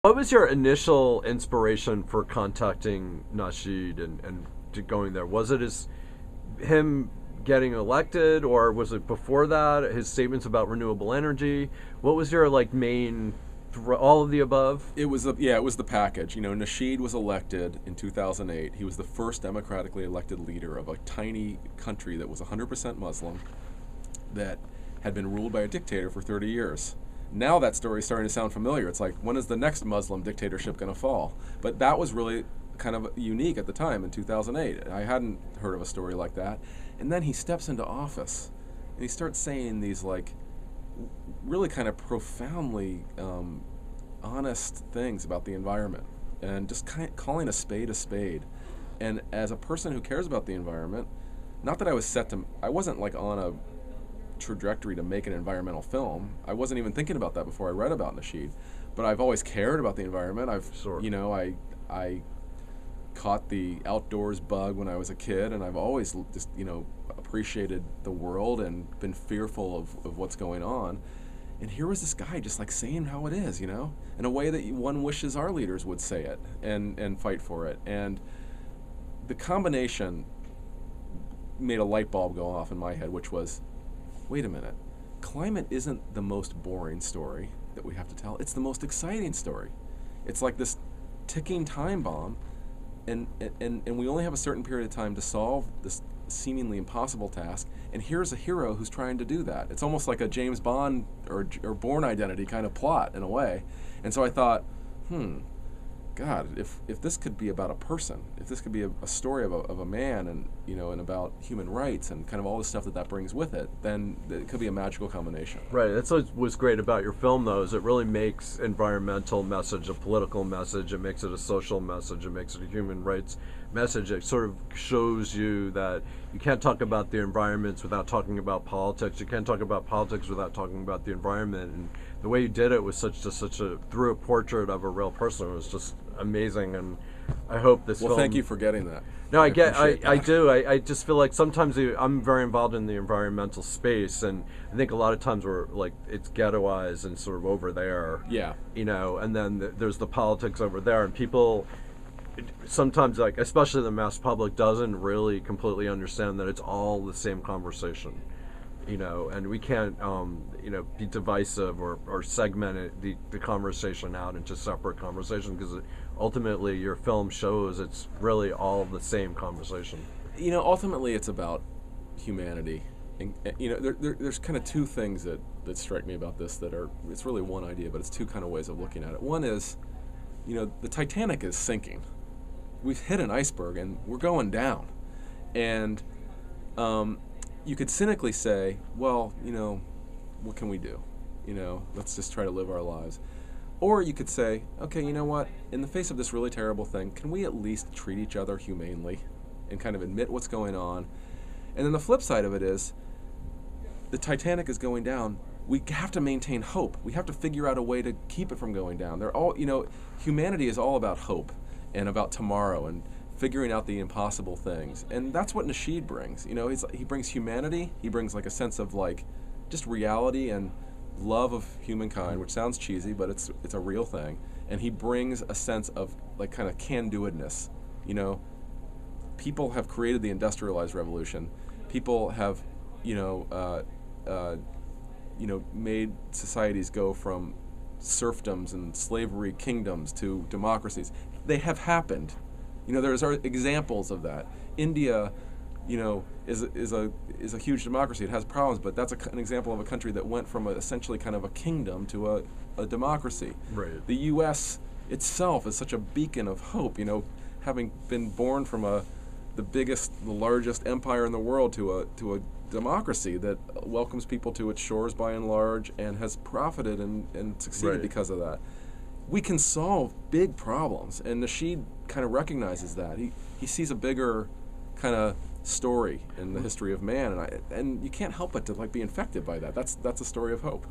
What was your initial inspiration for contacting Nasheed and to going there? Was it him getting elected, or was it before that? His statements about renewable energy. What was your like main? All of the above. It was the package. Nasheed was elected in 2008. He was the first democratically elected leader of a tiny country that was 100% Muslim, that had been ruled by a dictator for 30 years. Now that story is starting to sound familiar. It's like, when is the next Muslim dictatorship going to fall? But that was really kind of unique at the time in 2008. I hadn't heard of a story like that. And then he steps into office and he starts saying these like really kind of profoundly honest things about the environment, and just kind of calling a spade a spade. And as a person who cares about the environment, not that I wasn't like on a trajectory to make an environmental film. I wasn't even thinking about that before I read about Nasheed, but I've always cared about the environment. I caught the outdoors bug when I was a kid, and I've always just appreciated the world and been fearful of what's going on. And here was this guy just like saying how it is, in a way that one wishes our leaders would say it and fight for it. And the combination made a light bulb go off in my head, which was, wait a minute, climate isn't the most boring story that we have to tell. It's the most exciting story. It's like this ticking time bomb, and we only have a certain period of time to solve this seemingly impossible task, and here's a hero who's trying to do that. It's almost like a James Bond or Bourne Identity kind of plot in a way. And so I thought, God, if this could be about a person, if this could be a story of a man, and about human rights and kind of all the stuff that brings with it, then it could be a magical combination. Right. That's what was great about your film, though, is it really makes environmental message a political message. It makes it a social message. It makes it a human rights message. It sort of shows you that you can't talk about the environments without talking about politics. You can't talk about politics without talking about the environment. And the way you did it was such a through a portrait of a real person. It was just amazing, and I hope this film... thank you for getting that. No, I do. I just feel like sometimes I'm very involved in the environmental space, and I think a lot of times we're like, it's ghettoized and sort of over there. Yeah. And then there's the politics over there, and people sometimes, like, especially the mass public, doesn't really completely understand that it's all the same conversation. And we can't, be divisive or segment it, the conversation out into separate conversations, because ultimately your film shows it's really all the same conversation. Ultimately it's about humanity. And there's kind of two things that strike me about this it's really one idea, but it's two kind of ways of looking at it. One is, the Titanic is sinking. We've hit an iceberg and we're going down. And, you could cynically say, well, what can we do? Let's just try to live our lives. Or you could say, okay, you know what? In the face of this really terrible thing, can we at least treat each other humanely and kind of admit what's going on? And then the flip side of it is, the Titanic is going down. We have to maintain hope. We have to figure out a way to keep it from going down. Humanity is all about hope and about tomorrow and figuring out the impossible things. And that's what Nasheed brings. He brings humanity. He brings like a sense of like just reality and love of humankind, which sounds cheesy, but it's a real thing. And he brings a sense of like kind of can-do-itness. People have created the industrialized revolution. People have, made societies go from serfdoms and slavery kingdoms to democracies. They have happened. There's examples of that. India, is a huge democracy. It has problems, but that's an example of a country that went from essentially kind of a kingdom to a democracy. Right. The U.S. itself is such a beacon of hope. Having been born from the largest empire in the world to a democracy that welcomes people to its shores by and large and has profited and succeeded because of that. We can solve big problems, and Nasheed kind of recognizes that. He sees a bigger kind of story in the history of man, and you can't help but to like be infected by that. That's a story of hope.